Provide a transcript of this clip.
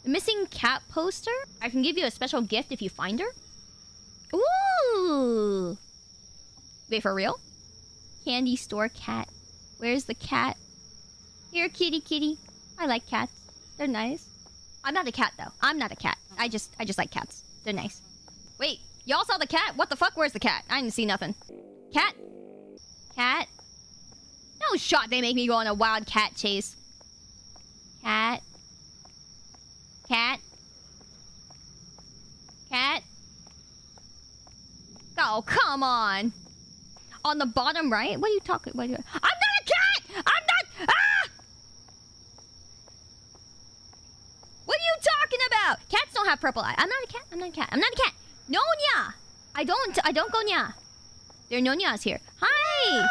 Missing cat poster? I can give you a special gift if you find her. Ooh. Wait, for real? Candy store cat. Where's the cat? Here, kitty, kitty. I like cats. They're nice. I'm not a cat, though. I'm not a cat. I just like cats. They're nice. Wait, y'all saw the cat? What the fuck? Where's the cat? I didn't see nothing. Cat? Cat? No shot they make me go on a wild cat chase. Cat? Cat? Cat? Oh, come on. On the bottom right? What are you talking about? I'm not a cat! I'm not... Ah! What are you talking about? Cats don't have purple eyes. I'm not a cat. I'm not a cat. I'm not a cat. Nonya! I don't go nya. There are no nyas here. Hi!